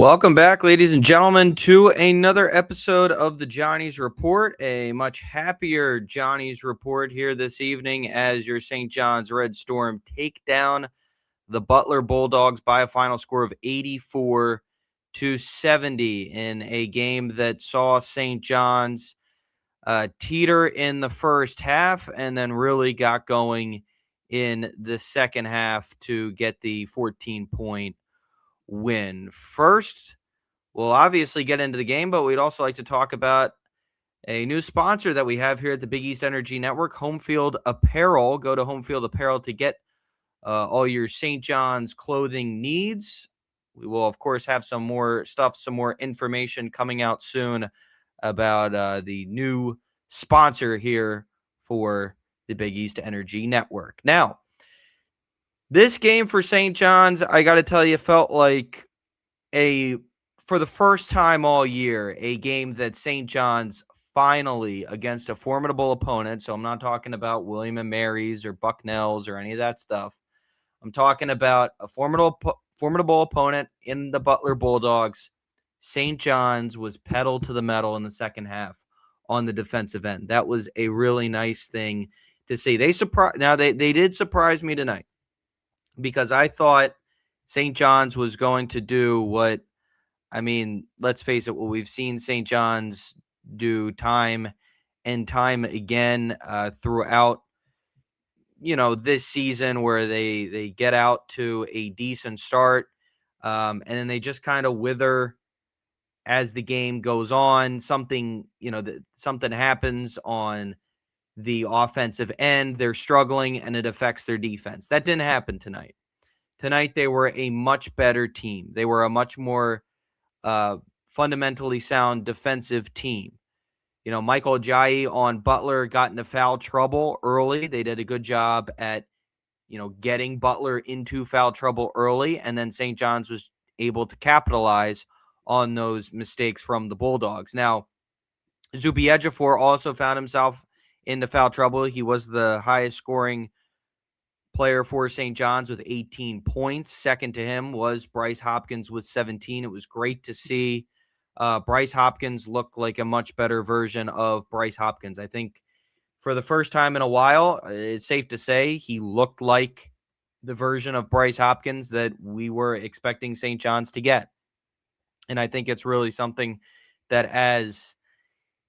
Welcome back, ladies and gentlemen, to another episode of the Johnnies Report. A much happier Johnnies Report here this evening as your St. John's Red Storm take down the Butler Bulldogs by a final score of 84-70 in a game that saw St. John's teeter in the first half and then really got going in the second half to get the 14-point win. First, we'll obviously get into the game, but we'd also like to talk about a new sponsor that we have here at the Big East Energy Network, Home Field Apparel. Go to Home Field Apparel to get all your St. John's clothing needs. We will, of course, have some more stuff, some more information coming out soon about the new sponsor here for the Big East Energy Network. Now, this game for St. John's, I got to tell you, felt like for the first time all year, a game that St. John's finally, against a formidable opponent, so I'm not talking about William & Mary's or Bucknell's or any of that stuff. I'm talking about a formidable opponent in the Butler Bulldogs. St. John's was pedal to the metal in the second half on the defensive end. That was a really nice thing to see. They did surprise me tonight, because I thought St. John's was going to do let's face it, what we've seen St. John's do time and time again throughout, this season, where they get out to a decent start and then they just kind of wither as the game goes on. Something happens on the offensive end. They're struggling and it affects their defense. That didn't happen tonight. Tonight, they were a much better team. They were a much more fundamentally sound defensive team. Michael Ajayi on Butler got into foul trouble early. They did a good job at, getting Butler into foul trouble early, and then St. John's was able to capitalize on those mistakes from the Bulldogs. Now, Zuby Ejiofor also found himself into foul trouble. He was the highest scoring player for St. John's with 18 points. Second to him was Bryce Hopkins with 17. It was great to see Bryce Hopkins look like a much better version of Bryce Hopkins. I think for the first time in a while, it's safe to say he looked like the version of Bryce Hopkins that we were expecting St. John's to get. And I think it's really something that, as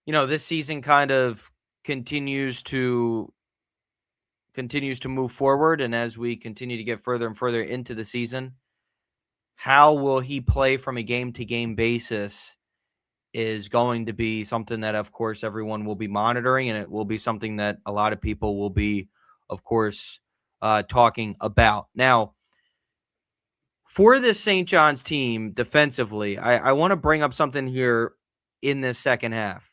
this season kind of continues to move forward, and as we continue to get further and further into the season, how will he play from a game-to-game basis is going to be something that, of course, everyone will be monitoring, and it will be something that a lot of people will be, of course, talking about. Now, for this St. John's team defensively, I want to bring up something here in this second half.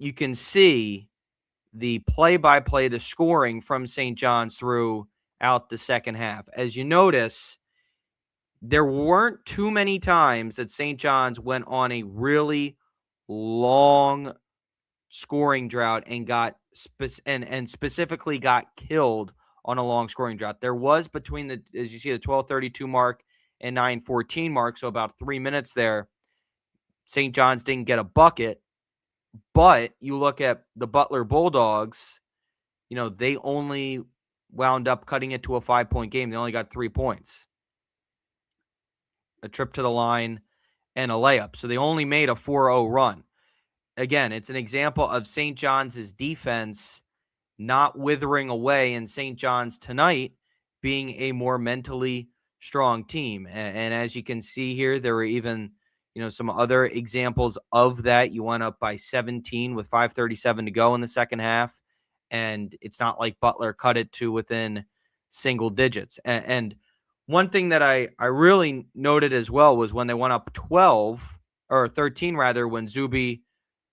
You can see the play-by-play, the scoring from St. John's throughout the second half. As you notice, there weren't too many times that St. John's went on a really long scoring drought and specifically got killed on a long scoring drought. There was between as you see, the 12:32 mark and 9:14 mark, so about 3 minutes there, St. John's didn't get a bucket. But you look at the Butler Bulldogs, they only wound up cutting it to a 5-point game. They only got 3 points, a trip to the line, and a layup. So they only made a 4-0 run. Again, it's an example of St. John's defense not withering away, and St. John's tonight being a more mentally strong team. And as you can see here, there were even some other examples of that. You went up by 17 with 5:37 to go in the second half, and it's not like Butler cut it to within single digits. And one thing that I really noted as well was when they went up 13 rather, when Zuby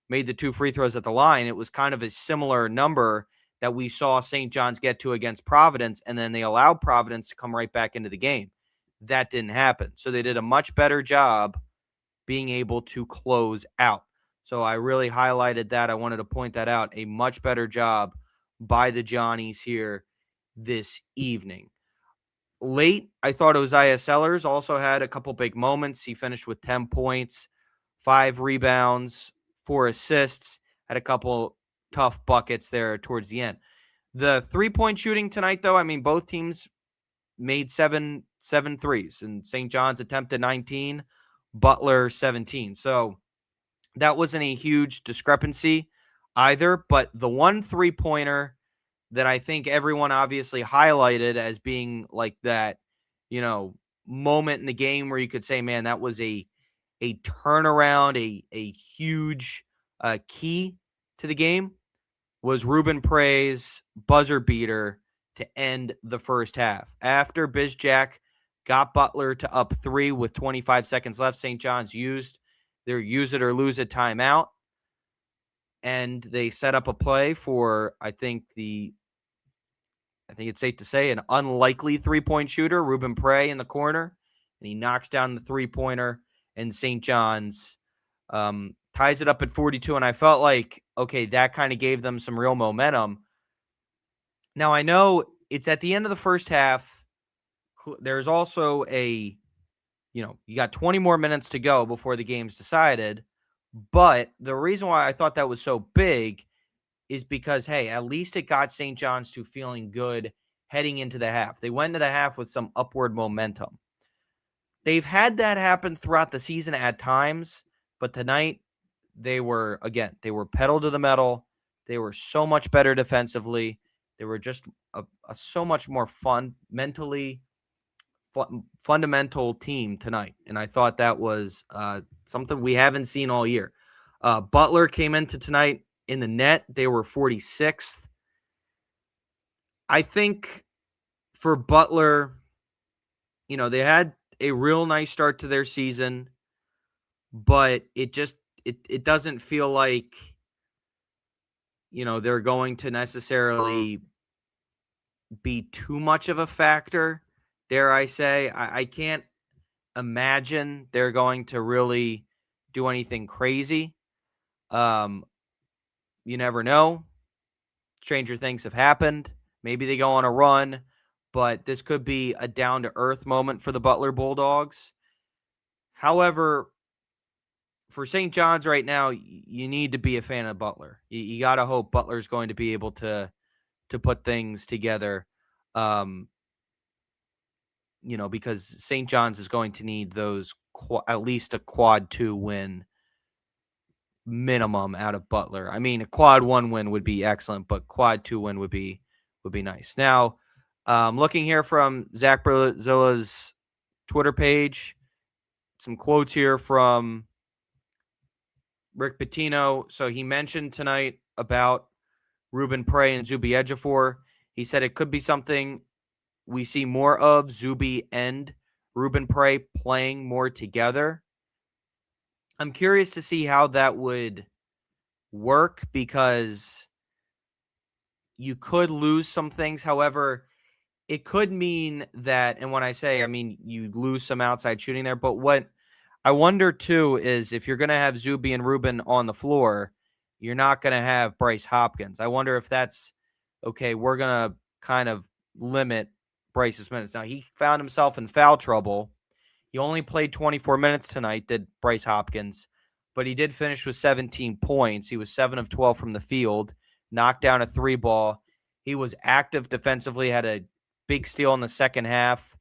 made the 2 free throws at the line, it was kind of a similar number that we saw St. John's get to against Providence, and then they allowed Providence to come right back into the game. That didn't happen. So they did a much better job being able to close out. So I really highlighted that. I wanted to point that out. A much better job by the Johnnies here this evening. Late, I thought Isaiah Sellers also had a couple big moments. He finished with 10 points, 5 rebounds, 4 assists, had a couple tough buckets there towards the end. The three-point shooting tonight, though, I mean, both teams made seven threes, and St. John's attempted 19, Butler 17. So that wasn't a huge discrepancy either, but the one three-pointer that I think everyone obviously highlighted as being like that, moment in the game where you could say, man, that was a turnaround, a huge key to the game, was Ruben Prey's buzzer beater to end the first half. After Bizjack got Butler to up 3 with 25 seconds left, St. John's used their use it or lose it timeout, and they set up a play for, I think it's safe to say, an unlikely three-point shooter, Ruben Prey, in the corner, and he knocks down the three-pointer, and St. John's ties it up at 42, and I felt like, okay, that kind of gave them some real momentum. Now, I know it's at the end of the first half. There's also you got 20 more minutes to go before the game's decided, but the reason why I thought that was so big is because, hey, at least it got St. John's to feeling good heading into the half. They went into the half with some upward momentum. They've had that happen throughout the season at times, but tonight they were pedal to the metal. They were so much better defensively. They were just a so much more fundamental team tonight, and I thought that was something we haven't seen all year. Butler came into tonight in the net. They were 46th. I think for Butler, they had a real nice start to their season, but it doesn't feel like, they're going to necessarily be too much of a factor, dare I say. I can't imagine they're going to really do anything crazy. You never know. Stranger things have happened. Maybe they go on a run, but this could be a down-to-earth moment for the Butler Bulldogs. However, for St. John's right now, you need to be a fan of Butler. You got to hope Butler's going to be able to put things together, because St. John's is going to need those at least a quad 2 win minimum out of Butler. I mean, a quad 1 win would be excellent, but quad 2 win would be nice. Now, looking here from Zach Berzilla's Twitter page, some quotes here from Rick Pitino. So he mentioned tonight about Ruben Prey and Zuby Ejiofor. He said it could be something we see more of, Zuby and Ruben Prey playing more together. I'm curious to see how that would work, because you could lose some things. However, it could mean that, and when I say, I mean, you lose some outside shooting there, but what I wonder too is if you're going to have Zuby and Ruben on the floor, you're not going to have Bryce Hopkins. I wonder if that's, okay, we're going to kind of limit Bryce's minutes. Now, he found himself in foul trouble. He only played 24 minutes tonight, did Bryce Hopkins, but he did finish with 17 points. He was 7 of 12 from the field, knocked down a 3-ball. He was active defensively, had a big steal in the second half,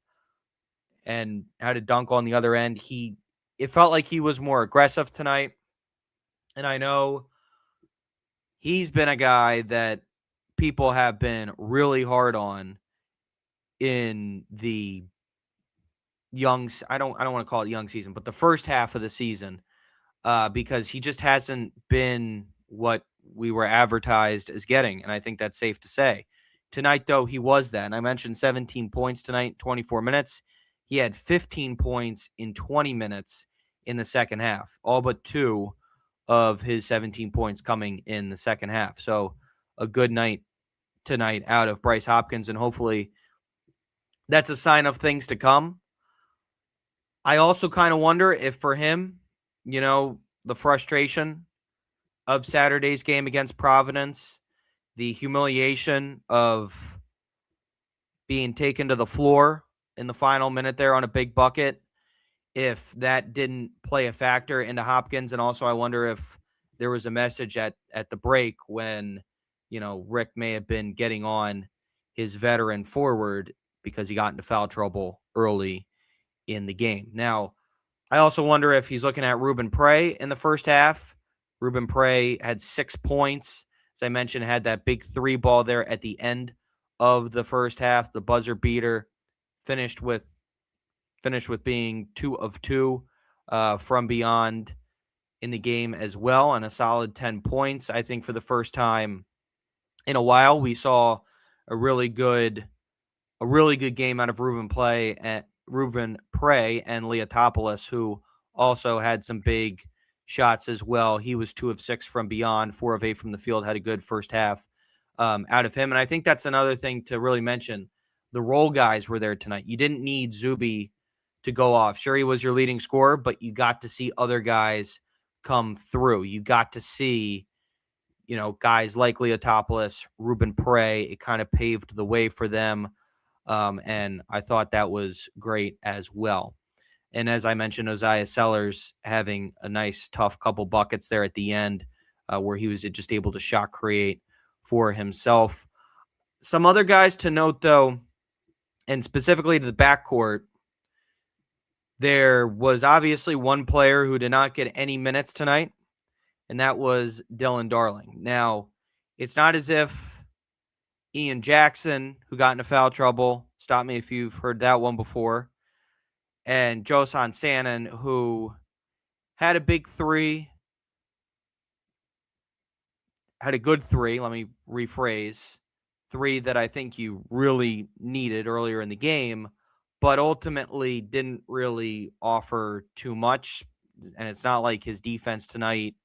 and had a dunk on the other end. It felt like he was more aggressive tonight. And I know he's been a guy that people have been really hard on in the I don't want to call it young season, but the first half of the season, because he just hasn't been what we were advertised as getting. And I think that's safe to say. Tonight, though, he was that. And I mentioned 17 points tonight, 24 minutes. He had 15 points in 20 minutes in the second half, all but 2 of his 17 points coming in the second half. So a good night tonight out of Bryce Hopkins, and hopefully that's a sign of things to come. I also kind of wonder if for him, the frustration of Saturday's game against Providence, the humiliation of being taken to the floor in the final minute there on a big bucket, if that didn't play a factor into Hopkins. And also I wonder if there was a message at the break when, Rick may have been getting on his veteran forward because he got into foul trouble early in the game. Now, I also wonder if he's looking at Ruben Prey in the first half. Ruben Prey had 6 points. As I mentioned, had that big 3 ball there at the end of the first half, the buzzer beater, finished with being 2 of 2 from beyond in the game as well, and a solid 10 points. I think for the first time in a while, we saw a really good game out of Ruben Prey and Leotopoulos, who also had some big shots as well. He was 2 of 6 from beyond, 4 of 8 from the field, had a good first half out of him. And I think that's another thing to really mention. The role guys were there tonight. You didn't need Zuby to go off. Sure, he was your leading scorer, but you got to see other guys come through. You got to see, guys like Leotopoulos, Ruben Prey. It kind of paved the way for them. And I thought that was great as well. And as I mentioned, Isaiah Sellers having a nice, tough couple buckets there at the end where he was just able to shot create for himself. Some other guys to note, though, and specifically to the backcourt, there was obviously one player who did not get any minutes tonight, and that was Dylan Darling. Now, it's not as if Ian Jackson, who got into foul trouble, stop me if you've heard that one before, and Josan Sannon, who had a big 3, had a good 3, let me rephrase, 3 that I think you really needed earlier in the game, but ultimately didn't really offer too much. And it's not like his defense tonight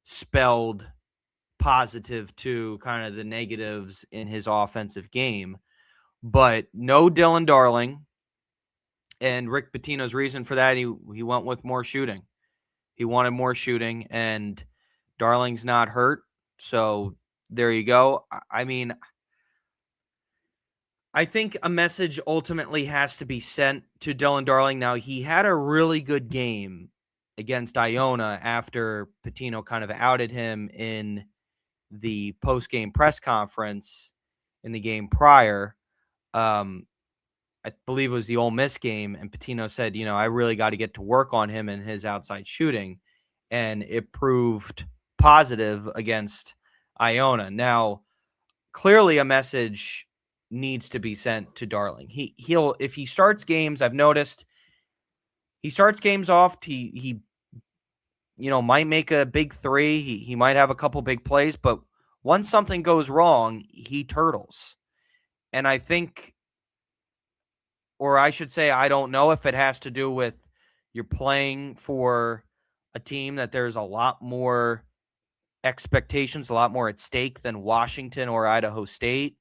spelled positive to kind of the negatives in his offensive game. But no Dylan Darling. And Rick Pitino's reason for that, he went with more shooting. He wanted more shooting, and Darling's not hurt. So there you go. I mean, I think a message ultimately has to be sent to Dylan Darling. Now, he had a really good game against Iona after Pitino kind of outed him in the post-game press conference in the game prior. I believe it was the Ole Miss game, and Pitino said, I really got to get to work on him and his outside shooting, and it proved positive against Iona. Now, clearly a message needs to be sent to Darling. He'll if he starts games, I've noticed he starts games off, he might make a big 3, he might have a couple big plays, but once something goes wrong, he turtles. And I think, or I should say, I don't know if it has to do with you're playing for a team that there's a lot more expectations, a lot more at stake than Washington or Idaho State.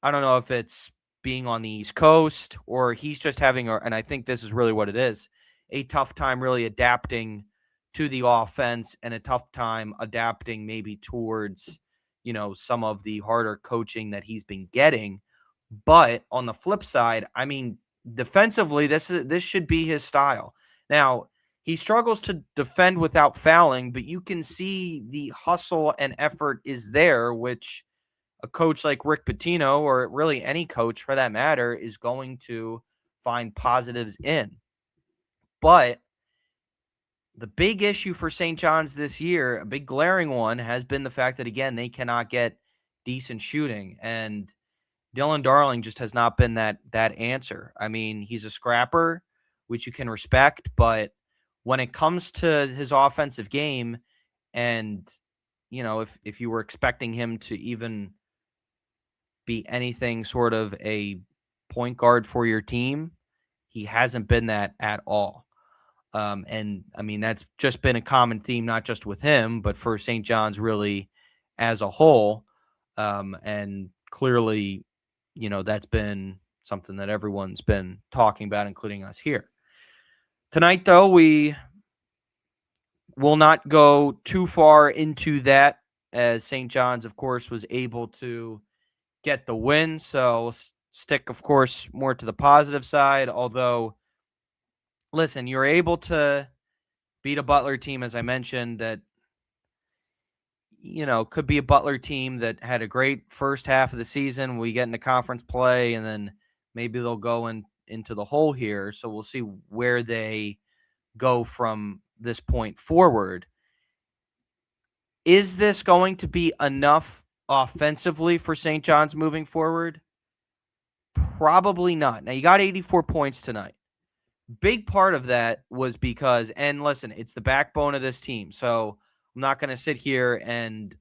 I don't know if it's being on the East Coast or he's just having, and I think this is really what it is, a tough time really adapting to the offense and a tough time adapting maybe towards, some of the harder coaching that he's been getting. But on the flip side, I mean, defensively, this should be his style. Now, he struggles to defend without fouling, but you can see the hustle and effort is there, which a coach like Rick Pitino, or really any coach for that matter, is going to find positives in. But the big issue for St. John's this year, a big glaring one, has been the fact that, again, they cannot get decent shooting. And Dylan Darling just has not been that answer. I mean, he's a scrapper, which you can respect, but when it comes to his offensive game, and if you were expecting him to even be anything sort of a point guard for your team, he hasn't been that at all. And I mean, that's just been a common theme, not just with him, but for St. John's really as a whole. And clearly, that's been something that everyone's been talking about, including us here. Tonight, though, we will not go too far into that, as St. John's, of course, was able to get the win. So stick, of course, more to the positive side. Although, listen, you're able to beat a Butler team, as I mentioned, that, could be a Butler team that had a great first half of the season. We get into conference play, and then maybe they'll go into the hole here. So we'll see where they go from this point forward. Is this going to be enough offensively for St. John's moving forward? Probably not. Now, you got 84 points tonight. Big part of that was because, and listen, it's the backbone of this team. So I'm not going to sit here and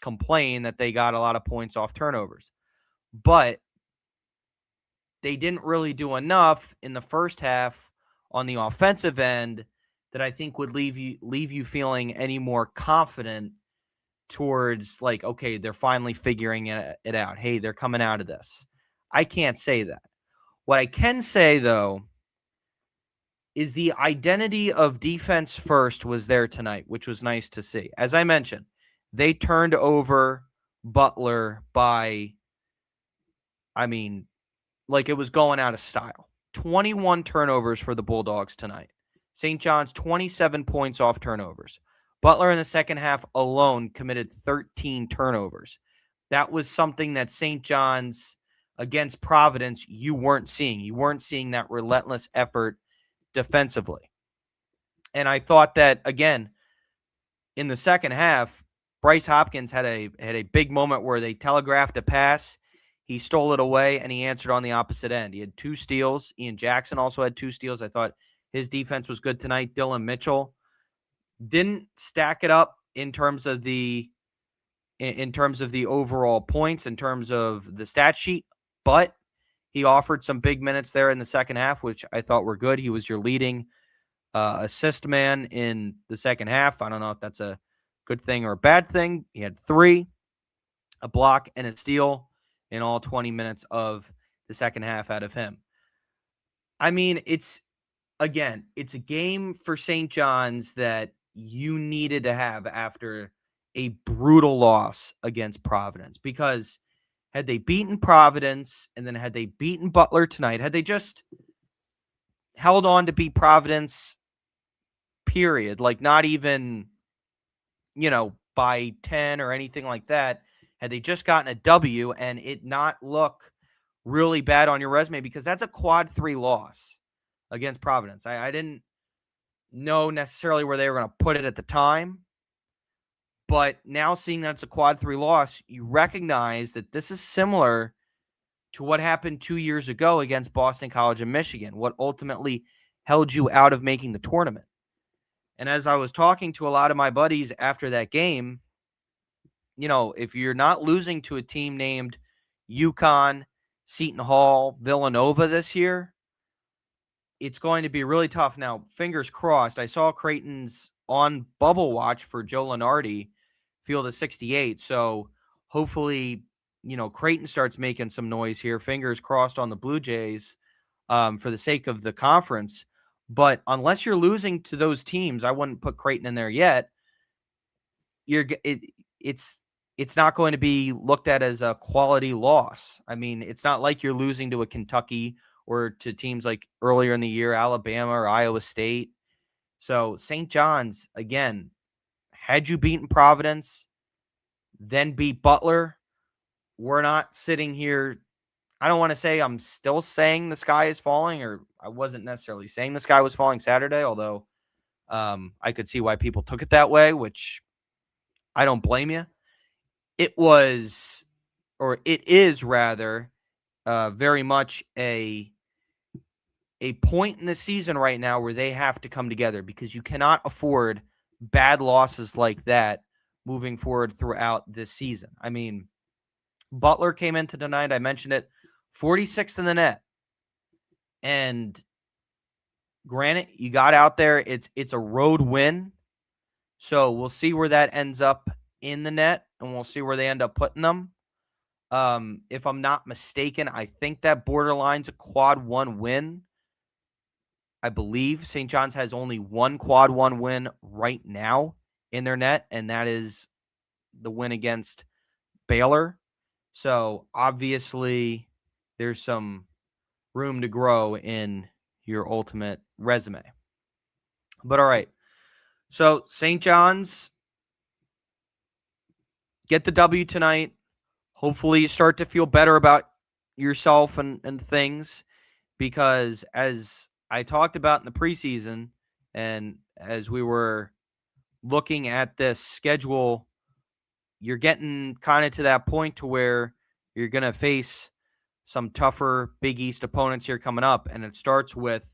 complain that they got a lot of points off turnovers. But they didn't really do enough in the first half on the offensive end that I think would leave you feeling any more confident towards, like, okay, they're finally figuring it out. Hey, they're coming out of this. I can't say that. What I can say, though, is the identity of defense first was there tonight, which was nice to see. As I mentioned, they turned over Butler by, like it was going out of style. 21 turnovers for the Bulldogs tonight. St. John's, 27 points off turnovers. Butler in the second half alone committed 13 turnovers. That was something that St. John's against Providence you weren't seeing. You weren't seeing that relentless effort defensively. And I thought that, again, in the second half, Bryce Hopkins had a big moment where they telegraphed a pass. He stole it away, and he answered on the opposite end. He had 2 steals. Ian Jackson also had 2 steals. I thought his defense was good tonight. Dylan Mitchell didn't stack it up in terms of the overall points, in terms of the stat sheet, but he offered some big minutes there in the second half, which I thought were good. He was your leading assist man in the second half. I don't know if that's a good thing or a bad thing. He had 3, a block, and a steal in all 20 minutes of the second half out of him. It's a game for St. John's that you needed to have after a brutal loss against Providence, because had they beaten Providence and then had they beaten Butler tonight, had they just held on to beat Providence, period, like not even, by 10 or anything like that, had they just gotten a W and it not look really bad on your resume, because that's a quad 3 loss against Providence. I didn't know necessarily where they were going to put it at the time, but now seeing that it's a quad 3 loss, you recognize that this is similar to what happened 2 years ago against Boston College and Michigan, what ultimately held you out of making the tournament. And as I was talking to a lot of my buddies after that game, if you're not losing to a team named UConn, Seton Hall, Villanova this year, it's going to be really tough. Now, fingers crossed, I saw Creighton's on bubble watch for Joe Lenardi field of 68. So hopefully, Creighton starts making some noise here. Fingers crossed on the Blue Jays for the sake of the conference. But unless you're losing to those teams, I wouldn't put Creighton in there yet. It's not going to be looked at as a quality loss. It's not like you're losing to a Kentucky or to teams like earlier in the year, Alabama or Iowa State. So St. John's, again, had you beaten Providence, then beat Butler, we're not sitting here. I don't want to say I'm still saying the sky is falling, or I wasn't necessarily saying the sky was falling Saturday, although I could see why people took it that way, which I don't blame you. It is rather very much a point in the season right now where they have to come together, because you cannot afford bad losses like that moving forward throughout this season. Butler came into tonight, I mentioned it, 46th in the net. And granted, you got out there, it's a road win. So we'll see where that ends up in the net, and we'll see where they end up putting them. If I'm not mistaken, I think that borderline's a quad 1 win. I believe St. John's has only one quad 1 win right now in their net, and that is the win against Baylor. So obviously there's some room to grow in your ultimate resume. But all right. So St. John's get the W tonight. Hopefully you start to feel better about yourself and things, because as I talked about in the preseason and as we were looking at this schedule, you're getting kind of to that point to where you're going to face some tougher Big East opponents here coming up. And it starts with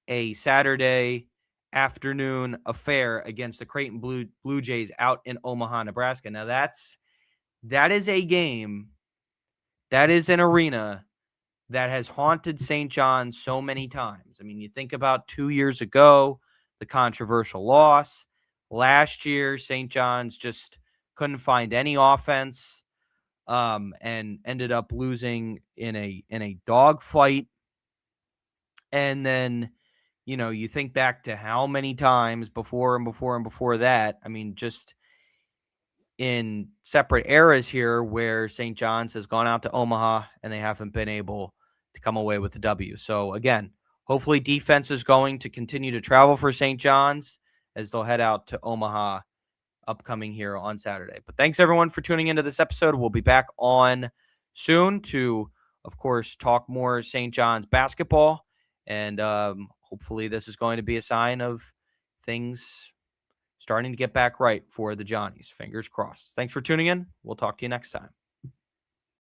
a Saturday afternoon affair against the Creighton Blue Jays out in Omaha, Nebraska. Now that is a game, that is an arena that has haunted St. John's so many times. I mean, you think about 2 years ago, the controversial loss. Last year, St. John's just couldn't find any offense, and ended up losing in a dogfight. And then, you think back to how many times before and before and before that. I mean, just in separate eras here where St. John's has gone out to Omaha and they haven't been able to come away with the W. So again, hopefully defense is going to continue to travel for St. John's as they'll head out to Omaha upcoming here on Saturday. But thanks everyone for tuning into this episode. We'll be back on soon to, of course, talk more St. John's basketball. And hopefully this is going to be a sign of things starting to get back right for the Johnnies. Fingers crossed. Thanks for tuning in. We'll talk to you next time.